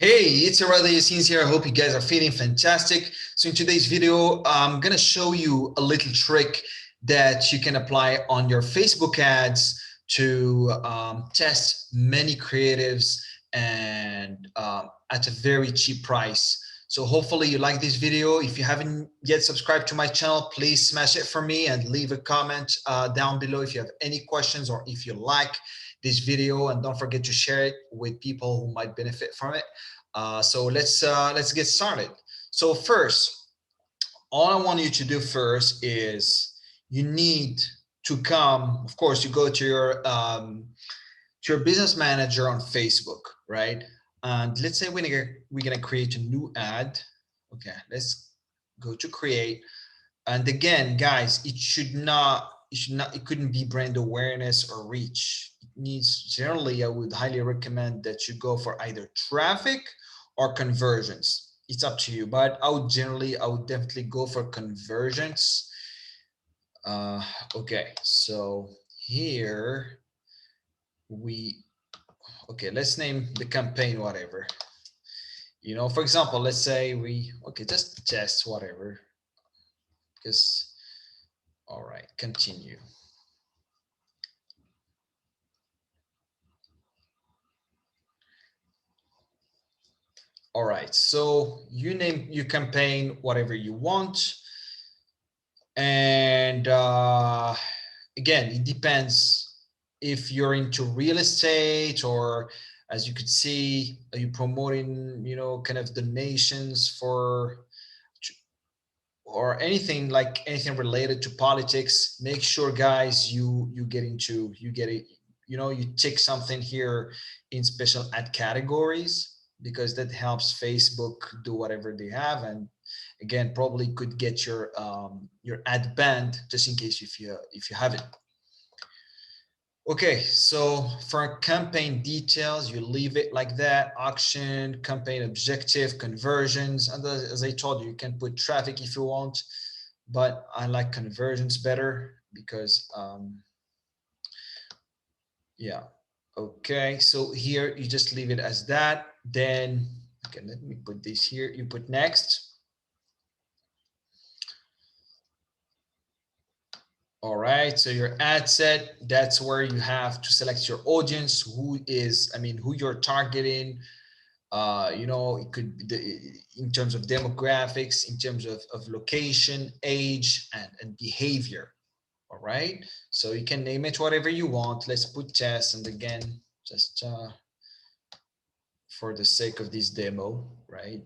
Hey, it's Yassine here. I hope you guys are feeling fantastic. So in today's video, I'm gonna show you a little trick that you can apply on your Facebook ads to test many creatives and at a very cheap price. So hopefully you like this video. If you haven't yet subscribed to my channel, please smash it for me and leave a comment down below if you have any questions or if you like this video, and don't forget to share it with people who might benefit from it. So let's get started. So first, all I want you to do first is you need to come. Of course, you go to your business manager on Facebook, right? And let's say we're gonna create a new ad. Okay, let's go to create. And again, guys, it couldn't be brand awareness or reach. It needs, generally, I would highly recommend that you go for either traffic or conversions. It's up to you, but I would definitely go for conversions. Okay, so here we, okay, let's name the campaign whatever. For example, let's say okay, just test whatever, because, all right, continue. All right, so you name your campaign whatever you want. And again, it depends if you're into real estate, or as you could see, are you promoting, kind of donations for, or anything, like anything related to politics. Make sure, guys, you get it, you tick something here in special ad categories, because that helps Facebook do whatever they have. And again, probably could get your ad banned, just in case if you have it. Okay, so for campaign details, you leave it like that: auction, campaign objective, conversions. And as I told you, you can put traffic if you want, but I like conversions better because, yeah. Okay, so here you just leave it as that. Then, okay, let me put this here. You put next. All right, so your ad set, that's where you have to select your audience, who you're targeting. It could be in terms of demographics, in terms of location, age, and behavior. All right, so you can name it whatever you want. Let's put test, and again, just for the sake of this demo, right?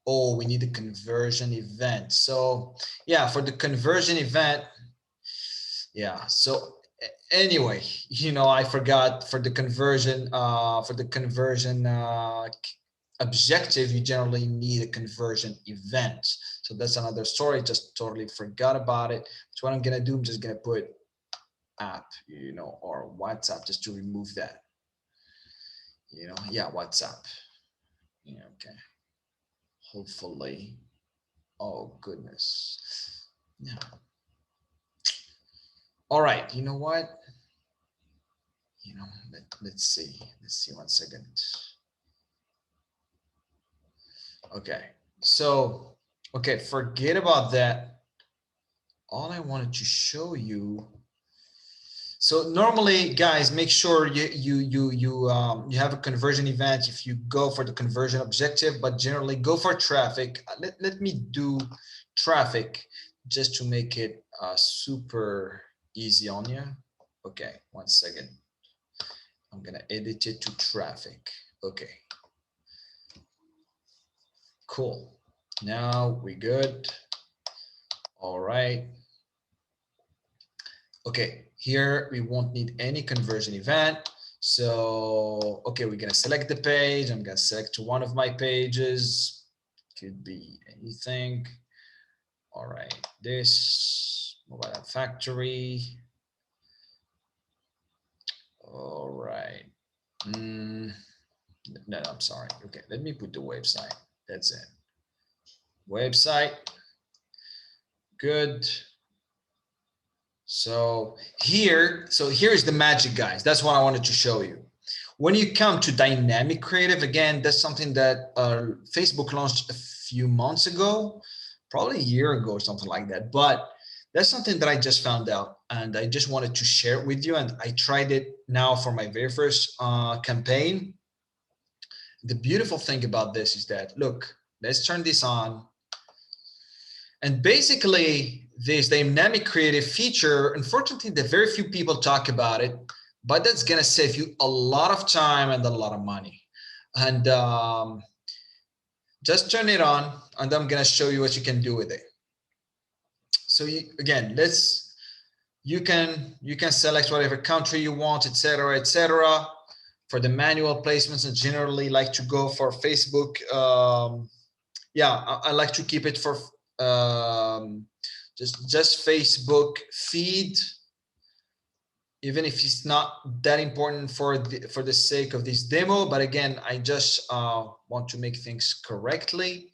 Oh, we need a conversion event. So yeah, for the conversion event, yeah. So anyway, I forgot, for the conversion objective, you generally need a conversion event. So that's another story. Just totally forgot about it. So what I'm gonna do, I'm just gonna put app, or WhatsApp, just to remove that. Yeah, WhatsApp. Yeah, okay. Hopefully. Oh goodness. Yeah. All right. You know what? Let's see. Let's see 1 second. Okay. So, okay, forget about that. All I wanted to show you. So normally, guys, make sure you have a conversion event if you go for the conversion objective, but generally go for traffic. Let me do traffic just to make it super easy on you. Okay, 1 second. I'm gonna edit it to traffic. Okay. Cool. Now we good. All right. Okay, here we won't need any conversion event. So, okay, we're gonna select the page. I'm gonna select one of my pages. Could be anything. All right, this mobile app factory. All right. No, I'm sorry. Okay, let me put the website. That's it. Website. Good. So here's the magic, guys. That's what I wanted to show you. When you come to dynamic creative, again, that's something that Facebook launched a few months ago, probably a year ago or something like that. But that's something that I just found out and I just wanted to share it with you. And I tried it now for my very first campaign. The beautiful thing about this is that, look, let's turn this on. And basically, this dynamic creative feature, unfortunately, the very few people talk about it, but that's going to save you a lot of time and a lot of money. And just turn it on, and I'm going to show you what you can do with it. So again, you can select whatever country you want, etc., etc. For the manual placements, I generally like to go for Facebook. Yeah, I like to keep it for just Facebook feed, even if it's not that important for the sake of this demo. But again, I just want to make things correctly.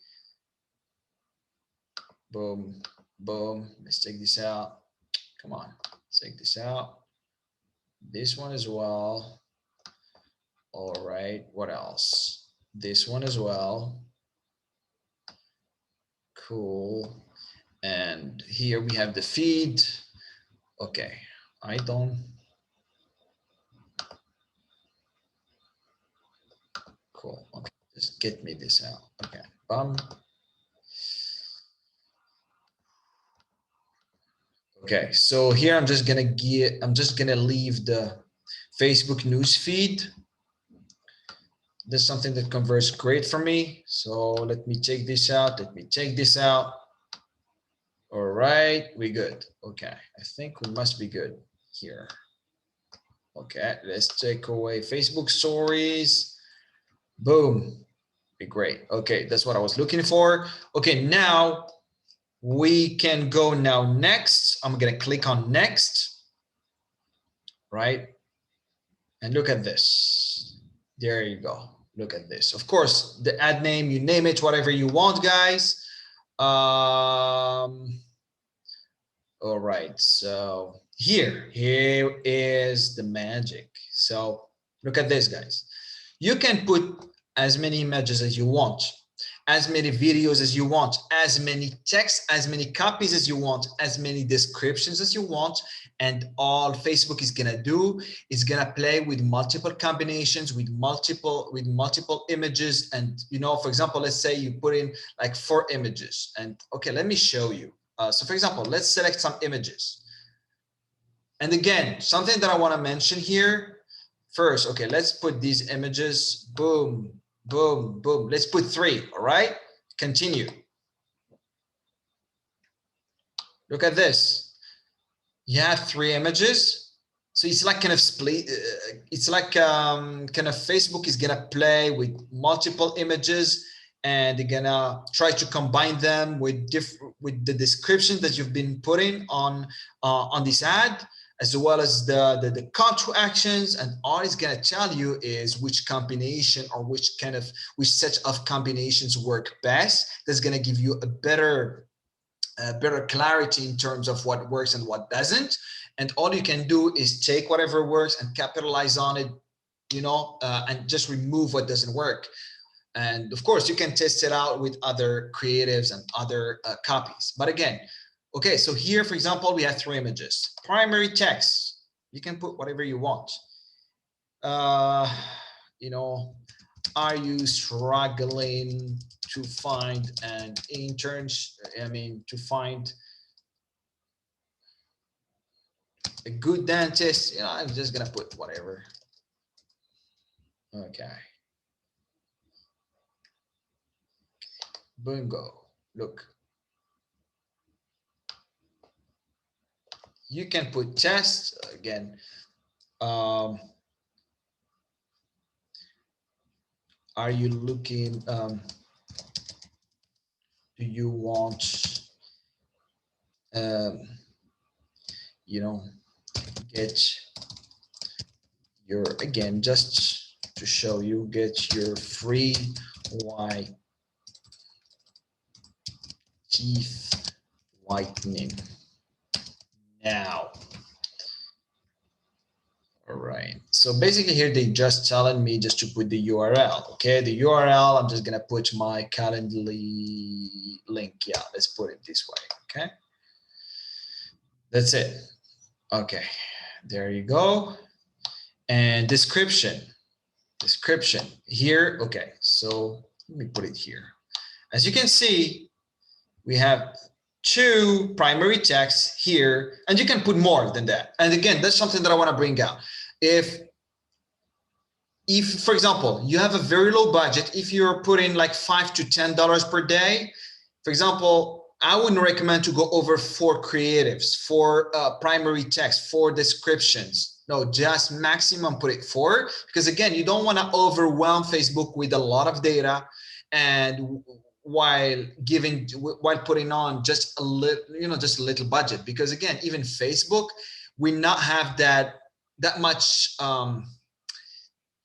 Boom, boom. Let's take this out. Come on, let's take this out. This one as well. All right, what else? This one as well. Cool. And here we have the feed. Okay, I don't. Cool. Okay, just get me this out. Okay, Okay, so here I'm just gonna leave the Facebook news feed. This is something that converts great for me. So let me take this out. Let me take this out. All right, we good. Okay, I think we must be good here. Okay, let's take away Facebook stories. Boom, be great. Okay, that's what I was looking for. Okay, now we can go now next. I'm gonna click on next, right? And look at this. There you go. Look at this. Of course, the ad name, you name it, whatever you want, guys. All right, so here is the magic. So look at this, guys. You can put as many images as you want, as many videos as you want, as many texts, as many copies as you want, as many descriptions as you want. And all Facebook is gonna do is gonna play with multiple combinations, with multiple images. And for example, let's say you put in like 4 images. And okay, let me show you. So for example, let's select some images. And again, something that I want to mention here first. Okay, let's put these images. Boom, boom, boom. Let's put 3. All right, continue. Look at this. You have 3 images. So it's like kind of split. It's like kind of Facebook is gonna play with multiple images, and they're gonna try to combine them with the descriptions that you've been putting on this ad, as well as the call to actions. And all it's gonna tell you is which combination or which set of combinations work best. That's gonna give you a better clarity in terms of what works and what doesn't. And all you can do is take whatever works and capitalize on it, and just remove what doesn't work. And of course, you can test it out with other creatives and other copies. But again, okay, so here, for example, we have 3 images. Primary text, you can put whatever you want. Are you struggling to find an to find a good dentist? I'm just gonna put whatever. Okay. Bingo. Look. You can put test again. Are you looking? Do you want? Get your, again, just to show you, get your free white teeth whitening now. All right. So basically here they just telling me just to put the URL. Okay, the URL, I'm just gonna put my Calendly link. Yeah, let's put it this way. Okay, that's it. Okay, there you go. And description here. Okay, so let me put it here. As you can see, we have two primary texts here, and you can put more than that. And again, that's something that I want to bring out. If, for example, you have a very low budget, if you're putting like $5 to $10 per day, for example, I wouldn't recommend to go over 4 creatives, 4 primary text, 4 descriptions. No, just maximum put it 4, because again, you don't want to overwhelm Facebook with a lot of data and while putting on just a little, just a little budget, because again, even Facebook, we not have that much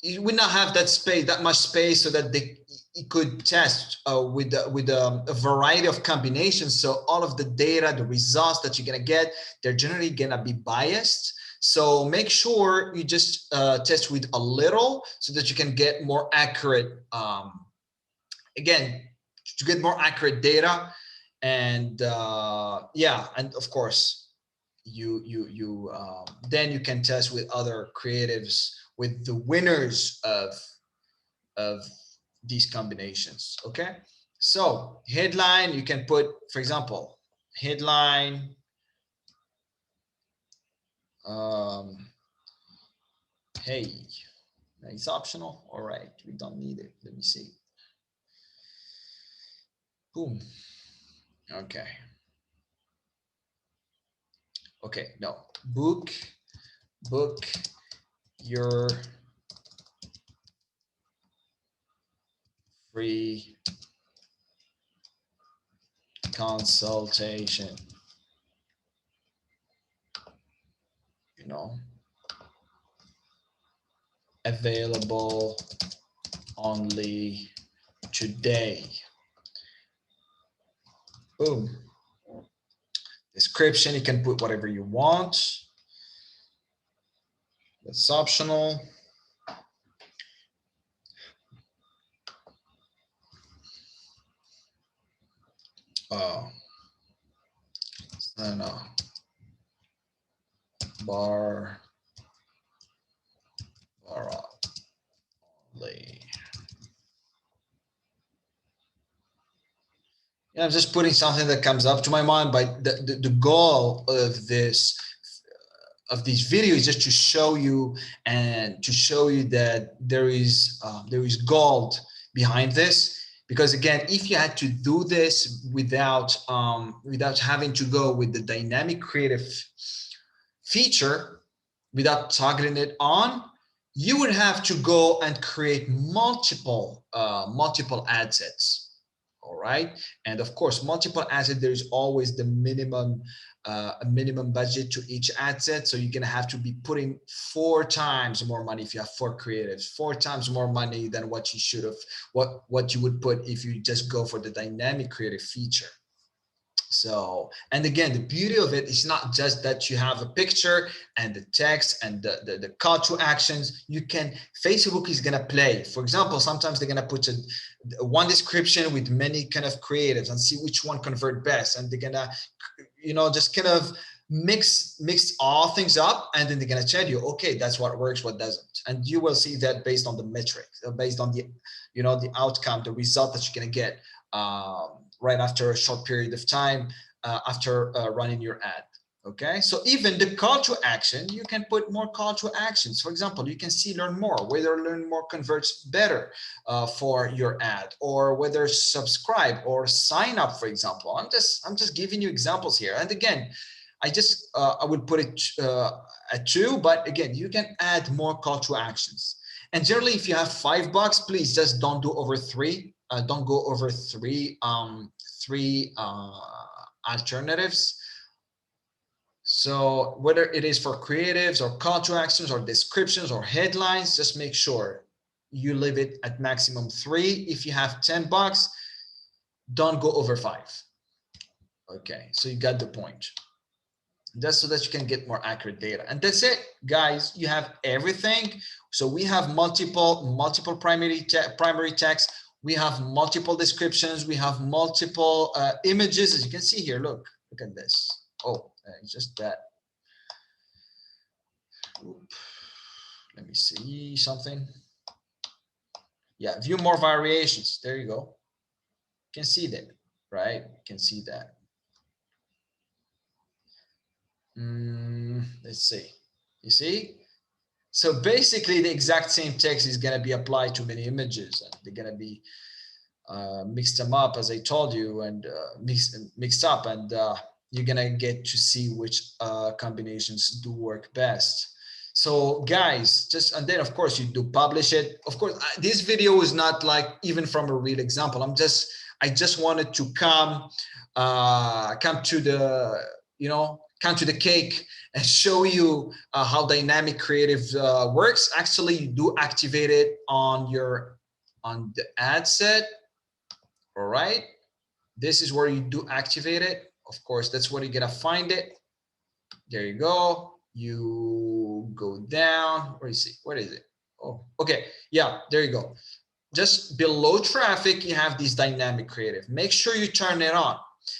you would not have that much space so that it could test with a variety of combinations. So all of the data, the results that you're gonna get, they're generally gonna be biased. So make sure you just test with a little so that you can get more accurate, again, to get more accurate data. And yeah, and of course, then you can test with other creatives, with the winners of these combinations. Okay, so headline, you can put, for example, headline, hey, it's optional. All right, we don't need it. Let me see. Boom. Okay, no, book your free consultation, available only today. Boom. Description, you can put whatever you want. That's optional. Oh, no. Bar only. I'm just putting something that comes up to my mind, but the goal of these videos is just to show you that there is gold behind this. Because again, if you had to do this without having to go with the dynamic creative feature, without targeting it on, you would have to go and create multiple ad sets. All right, and of course, multiple ad sets, there's always the minimum budget to each ad set. So you're gonna have to be putting 4 times more money if you have 4 creatives, 4 times more money than what you should have, what you would put if you just go for the dynamic creative feature. So, and again, the beauty of it is not just that you have a picture and the text and the call to actions. Facebook is gonna play. For example, sometimes they're gonna put one description with many kind of creatives and see which one convert best, and they're gonna, just kind of mix all things up, and then they're gonna tell you, okay, that's what works, what doesn't, and you will see that based on the metrics, based on the the outcome, the result that you're gonna get. Right after a short period of time after running your ad. Okay, so even the call to action, you can put more call to actions. For example, you can see learn more, whether learn more converts better for your ad, or whether subscribe or sign up, for example. I'm just giving you examples here. And again, I would put it at 2, but again, you can add more call to actions. And generally, if you have $5, please just don't do over 3. Don't go over 3 alternatives. So whether it is for creatives or call to actions or descriptions or headlines, just make sure you leave it at maximum 3. If you have $10, don't go over 5. Okay, so you got the point. just so that you can get more accurate data. And that's it, guys. You have everything. So we have multiple primary text. We have multiple descriptions. We have multiple images, as you can see here. Look at this. Oh, it's just that. Oop. Let me see something. Yeah, view more variations. There you go. You can see that, right? You can see that. Let's see. You see? So basically, the exact same text is going to be applied to many images, and they're going to be mixed them up, as I told you, and mixed up, and you're going to get to see which combinations do work best. So guys, and then of course you do publish it. Of course, this video is not like even from a real example. I just wanted to come to the, come to the cake and show you how dynamic creative works. Actually, you do activate it on the ad set. All right, this is where you do activate it. Of course, that's where you're gonna find it. There you go. You go down. Where is it? What is it? Oh, okay. Yeah, there you go. Just below traffic, you have this dynamic creative. Make sure you turn it on,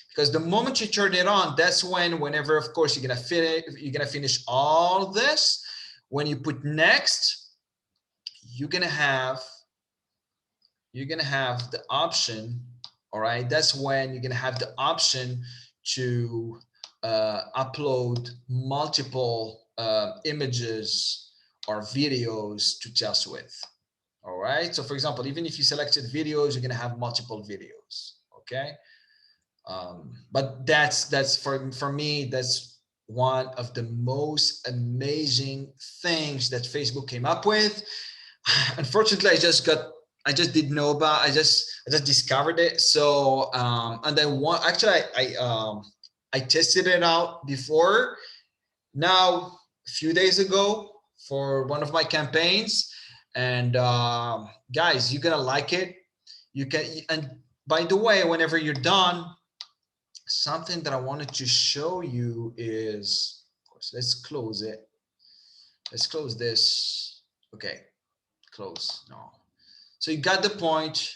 because the moment you turn it on, that's whenever, of course, you're gonna finish all this. When you put next, you're gonna have the option. All right, that's when you're gonna have the option to upload multiple images or videos to test with. All right, so for example, even if you selected videos, you're gonna have multiple videos. Okay, but that's for me, that's one of the most amazing things that Facebook came up with. Unfortunately, I just didn't know about. I just discovered it. So and then I tested it out before. Now a few days ago for one of my campaigns, and guys, you're gonna like it. You can, and by the way, whenever you're done, something that I wanted to show you is, of course, let's close it. Let's close this. Okay, close. No. So you got the point.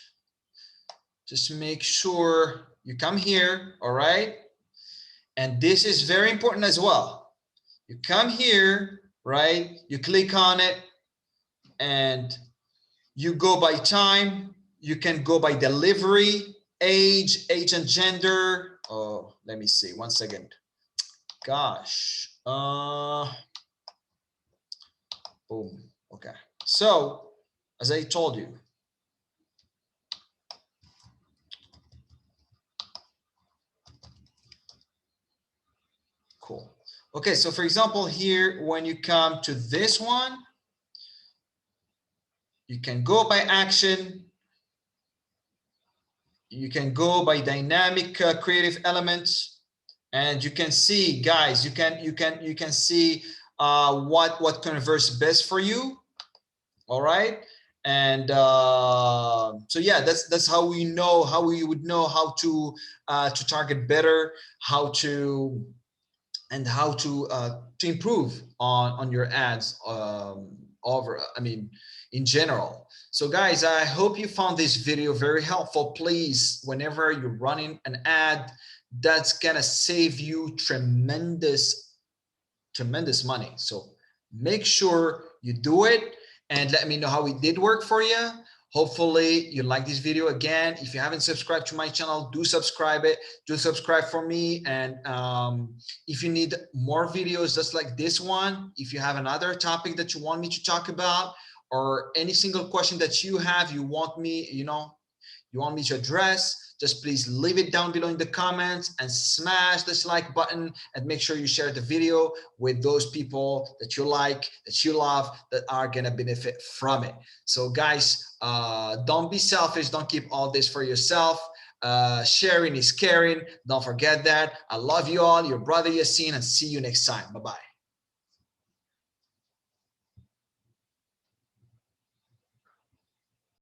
Just make sure you come here, all right? And this is very important as well. You come here, right? You click on it and you go by time. You can go by delivery, age and gender. Oh, let me see, 1 second. Gosh. Boom. Okay. So, as I told you, cool. Okay, so for example, here, when you come to this one, you can go by action. You can go by dynamic creative elements, and you can see, guys, you can see what converts best for you. All right, and so yeah, that's how we would know how to target better, how to improve on your ads in general. So guys, I hope you found this video very helpful. Please, whenever you're running an ad, that's gonna save you tremendous money. So make sure you do it and let me know how it did work for you. Hopefully you like this video. Again, if you haven't subscribed to my channel, do subscribe for me. And if you need more videos just like this one, if you have another topic that you want me to talk about, or any single question that you have, you want me to address, just please leave it down below in the comments and smash this like button, and make sure you share the video with those people that you like, that you love, that are gonna benefit from it. So guys, don't be selfish. Don't keep all this for yourself. Sharing is caring. Don't forget that. I love you all. Your brother Yassine, and see you next time. Bye-bye.